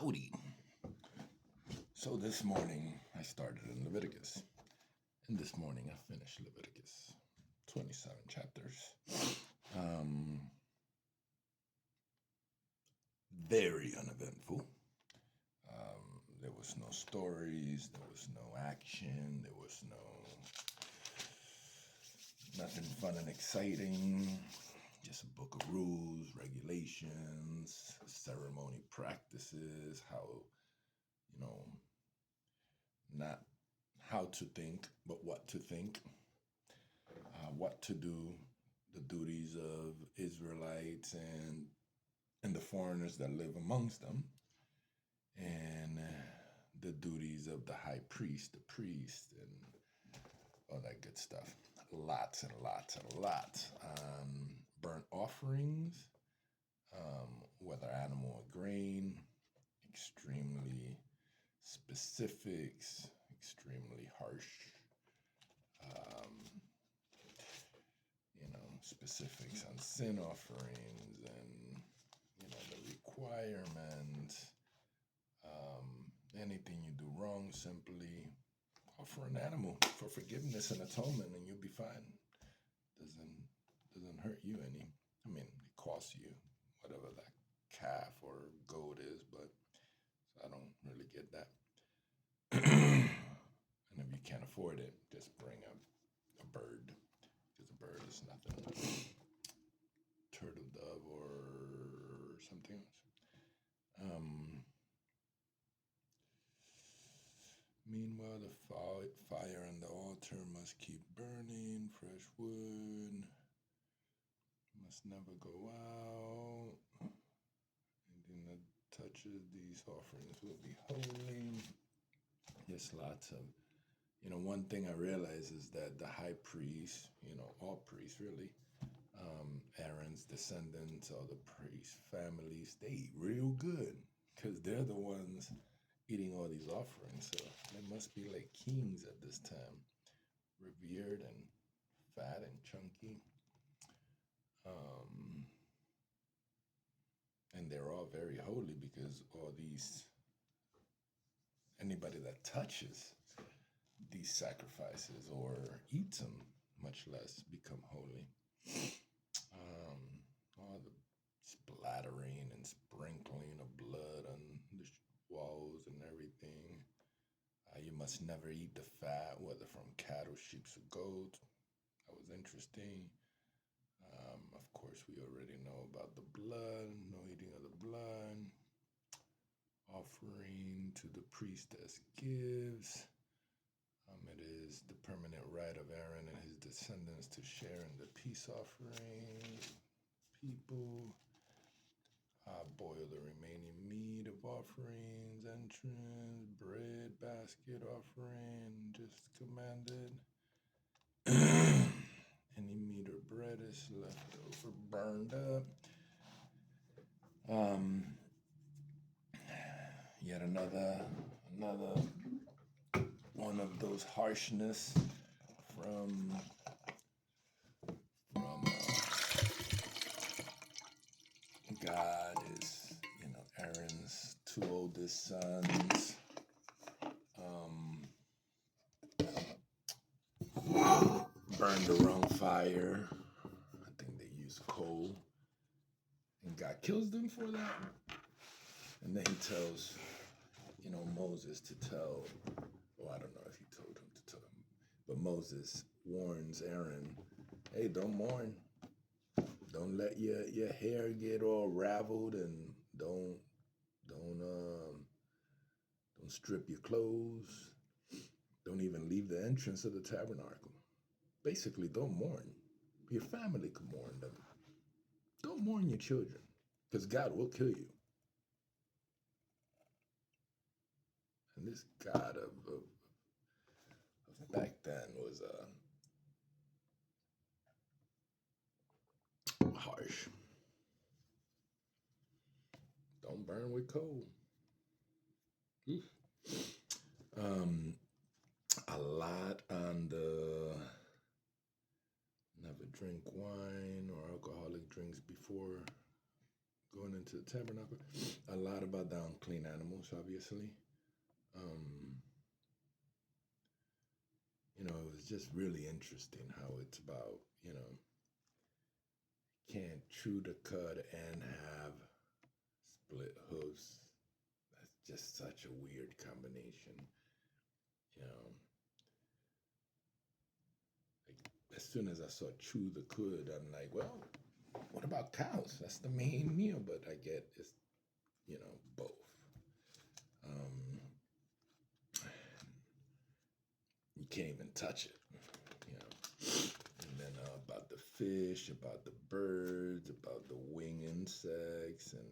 Howdy. So this morning I started in Leviticus. And this morning I finished Leviticus. 27 chapters. Very uneventful. There was no stories, there was no action, there was nothing fun and exciting. Just a book of rules, regulations, ceremony practices, how, not how to think, but what to think, what to do, the duties of Israelites and the foreigners that live amongst them, and the duties of the high priest, the priest, and all that good stuff. Lots and lots and lots on burnt offerings, whether animal or grain, extremely specifics, extremely harsh, specifics on sin offerings and, the requirements. Anything you do wrong, simply offer an animal for forgiveness and atonement, and you'll be fine. Doesn't hurt you any. I mean, it costs you whatever that calf or goat is, but I don't really get that. And if you can't afford it, just bring a bird, because a bird is nothing. Turtle dove or something else. Meanwhile, the fire on the altar must keep burning. Fresh wood must never go out. Anything that touches these offerings will be holy. There's lots of, one thing I realize is that the high priest, all priests really, Aaron's descendants, all the priest families, they eat real good because they're the ones eating all these offerings. So they must be like kings at this time, revered and fat and chunky. And they're all very holy because anybody that touches these sacrifices or eats them, much less become holy. All the splattering and sprinkling of blood on the walls and everything. You must never eat the fat, whether from cattle, sheep, or goats. That was interesting. Of course, we already know about the blood, no eating of the blood. Offering to the priest as gifts. It is the permanent right of Aaron and his descendants to share in the peace offering. People boil the remaining meat of offerings, entrance, bread, basket offering, just commanded. Any meat or bread is left over, burned up. Yet another one of those harshness from God is, Aaron's two oldest sons burned the wrong fire. I think they used coal, and God kills them for that. And then he tells, Moses to tell, I don't know if he told him to tell him, but Moses warns Aaron, hey, don't mourn. Don't let your hair get all raveled, and don't strip your clothes. Don't even leave the entrance of the tabernacle. Basically, don't mourn. Your family can mourn them. Don't mourn your children, because God will kill you. And this God of back then was harsh. Don't burn with coal. A lot on the never drink wine or alcoholic drinks before going into the tabernacle. A lot about the unclean animals, obviously. Um, it was just really interesting how it's about, can't chew the cud and have split hooves. That's just such a weird combination. You know, like as soon as I saw chew the cud, I'm like, well, what about cows? That's the main meal, but I get it's, both. Um, you can't even touch it, you know. And then about the fish, about the birds, about the wing insects, and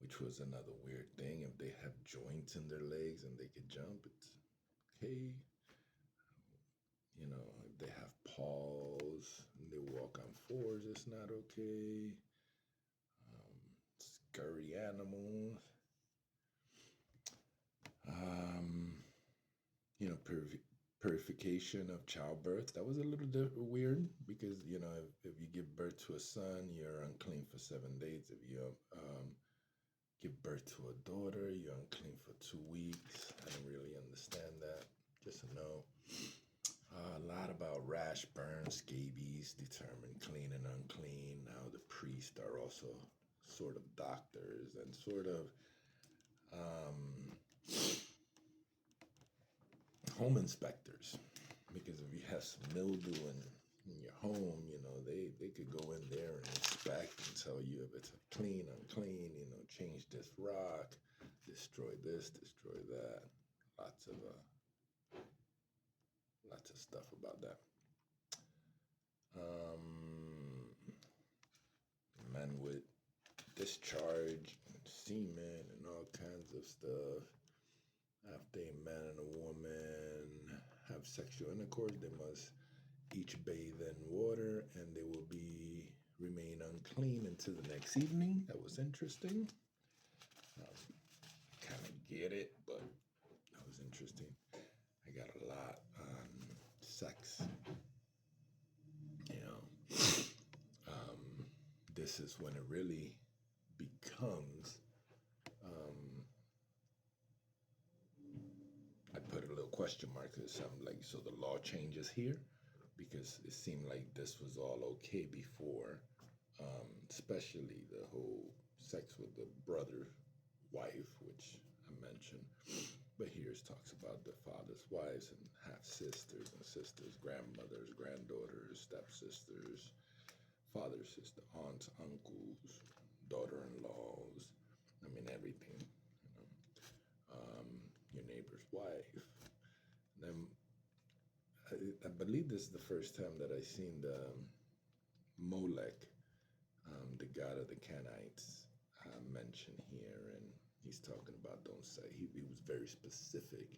which was another weird thing. If they have joints in their legs and they could jump, it's okay. If they have paws and they walk on fours, it's not okay. Scurry animals. Um, purification of childbirth. That was a little weird because, if you give birth to a son, you're unclean for 7 days. If you give birth to a daughter, you're unclean for 2 weeks. I don't really understand that. Just a no. A lot about rash, burn, scabies, determine clean and unclean. Now the priests are also sort of doctors and sort of home inspectors, because if you have some mildew in your home, they could go in there and inspect and tell you if it's clean, unclean, change this rock, destroy this, destroy that. Lots of stuff about that. Men with discharge and semen and all kinds of stuff. After a man and a woman have sexual intercourse, they must each bathe in water and they will remain unclean until the next evening. That was interesting. Kind of get it, but that was interesting. I got a lot on sex. This is when it really becomes. I put a little question mark because I'm like, so the law changes here, because it seemed like this was all okay before, especially the whole sex with the brother wife, which I mentioned. But here it talks about the father's wives and half sisters and sisters, grandmothers, granddaughters, stepsisters, father's sister, aunts, uncles, daughter-in-laws. I mean everything. Your neighbor's wife. Then I believe this is the first time that I seen the Molech, the god of the Canaanites, mentioned here, and he's talking about don't say. He was very specific,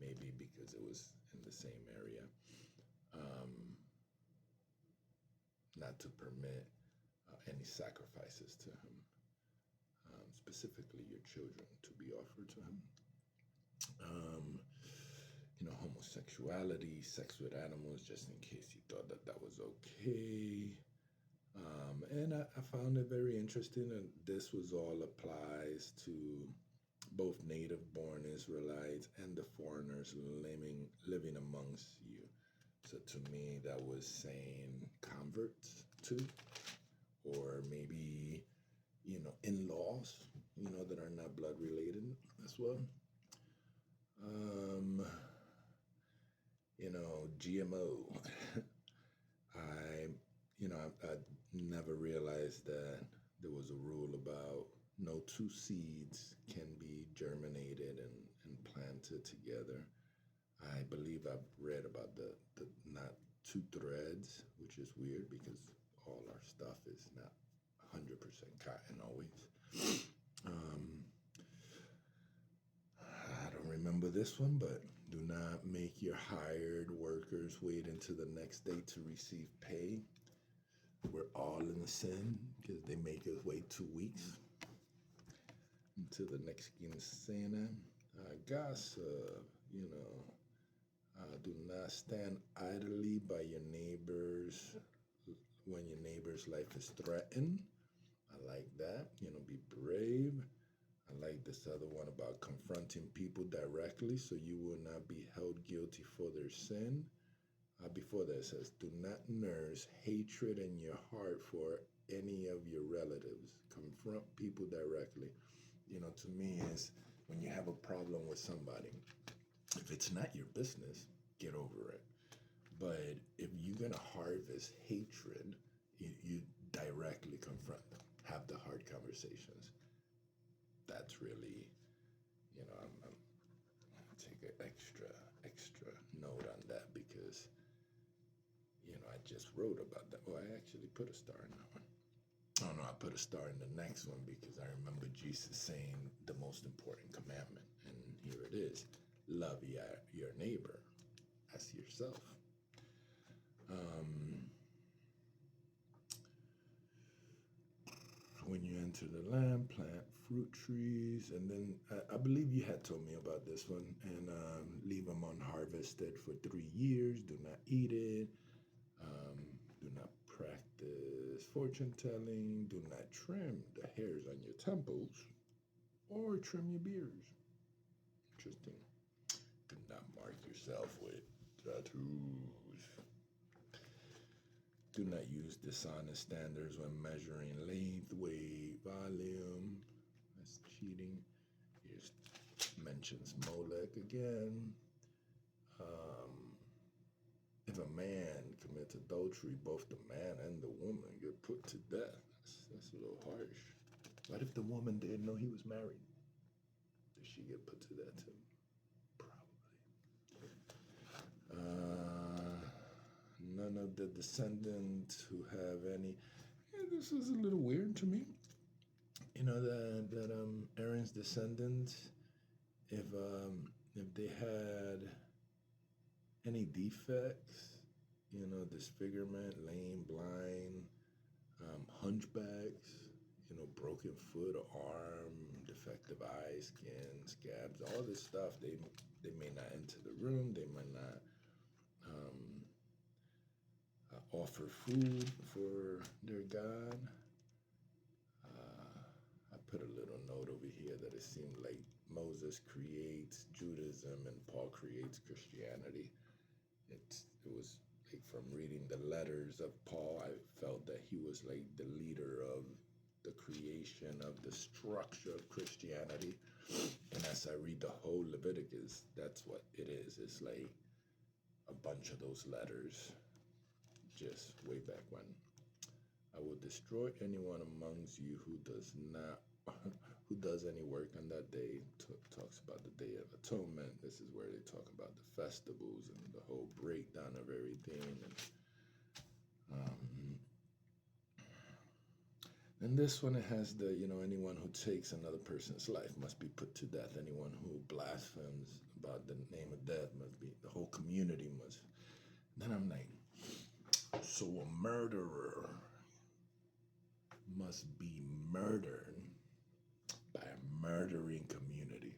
maybe because it was in the same area, not to permit any sacrifices to him, specifically your children to be offered to him. Homosexuality, sex with animals, just in case you thought that was okay. And I found it very interesting, and this was all applies to both native-born Israelites and the foreigners living amongst you. So to me, that was saying converts too, or maybe in-laws, that are not blood related as well. GMO. I never realized that there was a rule about no two seeds can be germinated and planted together. I believe I've read about the not two threads, which is weird because all our stuff is not 100% cotton always. I don't remember this one, but do not make your hired workers wait until the next day to receive pay. We're all in the sin because they make us wait 2 weeks until the next quincena. Gossip, do not stand idly by your neighbors when your neighbor's life is threatened. I like that. Be brave. I like this other one about confronting people directly so you will not be held guilty for their sin. Before that, it says, do not nurse hatred in your heart for any of your relatives. Confront people directly. To me, is when you have a problem with somebody, if it's not your business, get over it. But if you're going to harvest hatred, you directly confront them, have the hard conversations. That's really, I'm take an extra note on that because, I just wrote about that. Well, I actually put a star in that one. Oh no, I put a star in the next one because I remember Jesus saying the most important commandment. And here it is: love your neighbor as yourself. When you enter the land, plant fruit trees, and then I believe you had told me about this one, and leave them unharvested for 3 years. Do not eat it. Do not practice fortune telling. Do not trim the hairs on your temples or trim your beards. Interesting. Do not mark yourself with tattoos. Do not use dishonest standards when measuring length, weight, volume. That's cheating. Here's mentions Molech again. If a man commits adultery, both the man and the woman get put to death. That's a little harsh. What if the woman didn't know he was married? Did she get put to death too? Probably. None of the descendants who have any. Yeah, this is a little weird to me. That Aaron's descendants, if they had any defects, disfigurement, lame, blind, hunchbacks, broken foot or arm, defective eye, skin, scabs, all this stuff, they may not enter the room. They might not offer food for their God. I put a little note over here that it seemed like Moses creates Judaism and Paul creates Christianity. It was like from reading the letters of Paul, I felt that he was like the leader of the creation of the structure of Christianity. And as I read the whole Leviticus, that's what it is. It's like a bunch of those letters just way back when. I will destroy anyone amongst you who does not, who does any work on that day. Talks about the Day of Atonement. This is where they talk about the festivals and the whole breakdown of everything. And this one, it has the, anyone who takes another person's life must be put to death. Anyone who blasphemes about the name of death must be, the whole community must. Then I'm like, so a murderer must be murdered by a murdering community.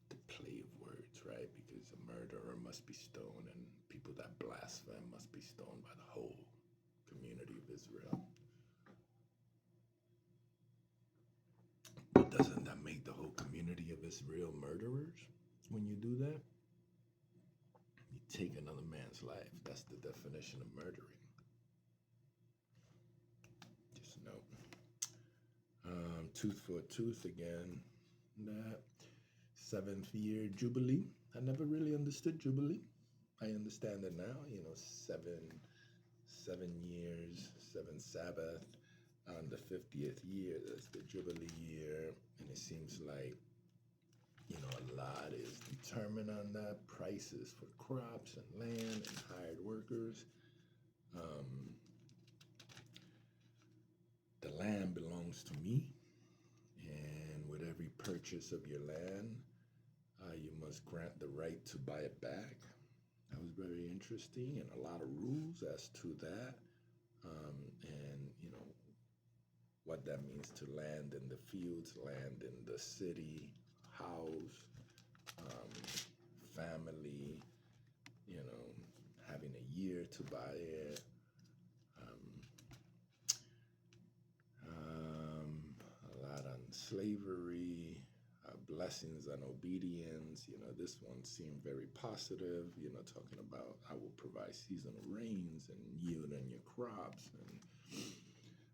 The play of words, right? Because a murderer must be stoned, and people that blaspheme must be stoned by the whole community of Israel. But doesn't that make the whole community of Israel murderers when you do that? You take another man's life. That's the definition of murdering. Just note. Tooth for a tooth again. That 7th year Jubilee. I never really understood Jubilee. I understand it now. 7 years, 7 Sabbath. On the 50th year, that's the Jubilee year. And it seems like, a lot is determined on that. Prices for crops and land and hired workers. The land belongs to me. And with every purchase of your land, you must grant the right to buy it back. That was very interesting, and a lot of rules as to that. And, what that means to land in the fields, land in the city, house, family, having a year to buy it. slavery, blessings and obedience. This one seemed very positive, talking about I will provide seasonal rains and yield in your crops, and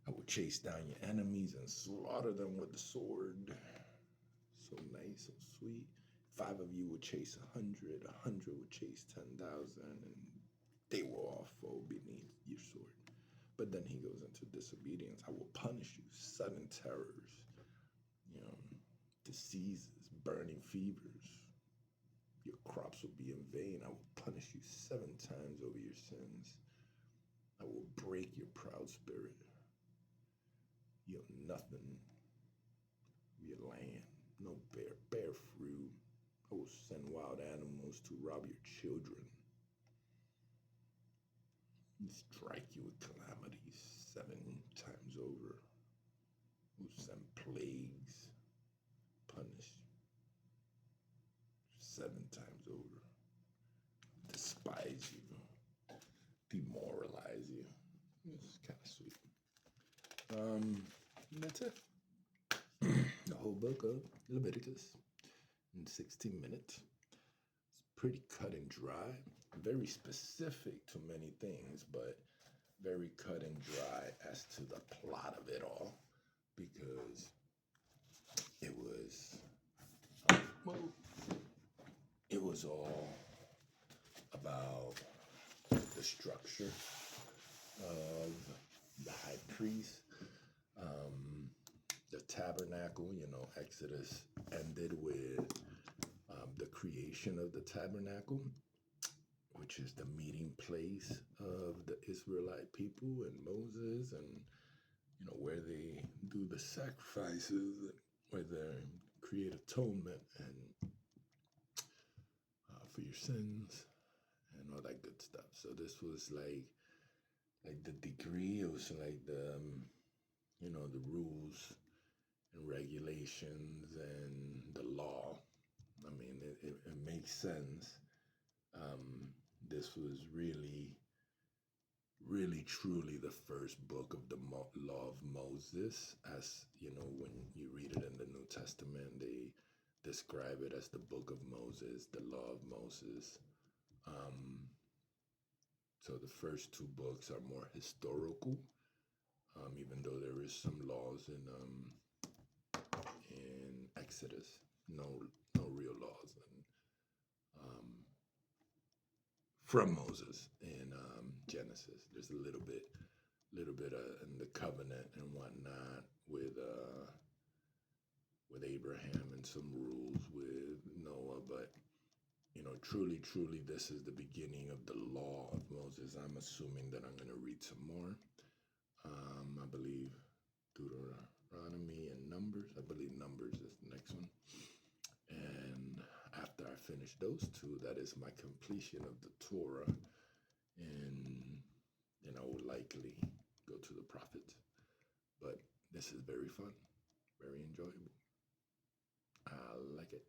I will chase down your enemies and slaughter them with the sword. So nice, so sweet. 5 of you will chase 100, 100 will chase 10,000, and they will all fall beneath your sword. But then he goes into disobedience. I will punish you. 7 terrors, diseases, burning fevers. Your crops will be in vain. I will punish you 7 times over your sins. I will break your proud spirit. You're nothing. Your land, no bear fruit. I will send wild animals to rob your children. And strike you with calamities 7 times over. I will send plagues, punish 7 times over. Despise you, demoralize you. It's kind of sweet. And that's it. The whole book of Leviticus in 16 minutes. It's pretty cut and dry, very specific to many things, but very cut and dry as to the plot of it all, because it was all about the structure of the high priest, the tabernacle. Exodus ended with the creation of the tabernacle, which is the meeting place of the Israelite people and Moses, and where they do the sacrifices, where they create atonement and for your sins and all that good stuff. So this was like the degree. It was like the the rules and regulations and the law. I mean, it makes sense. This was really, really, truly the first book of the law of Moses. As when you read it in the New Testament, they describe it as the book of Moses, the law of Moses. So the first 2 books are more historical, even though there is some laws in Exodus, no real laws, and from Moses in Genesis. There's a little bit in the covenant and whatnot with Abraham, and some rules with Noah, but truly, this is the beginning of the law of Moses. I'm assuming that I'm going to read some more. I believe Deuteronomy and Numbers. I believe Numbers is the next one. And after I finish those 2, that is my completion of the Torah. And I will likely go to the prophets. But this is very fun, very enjoyable. I like it.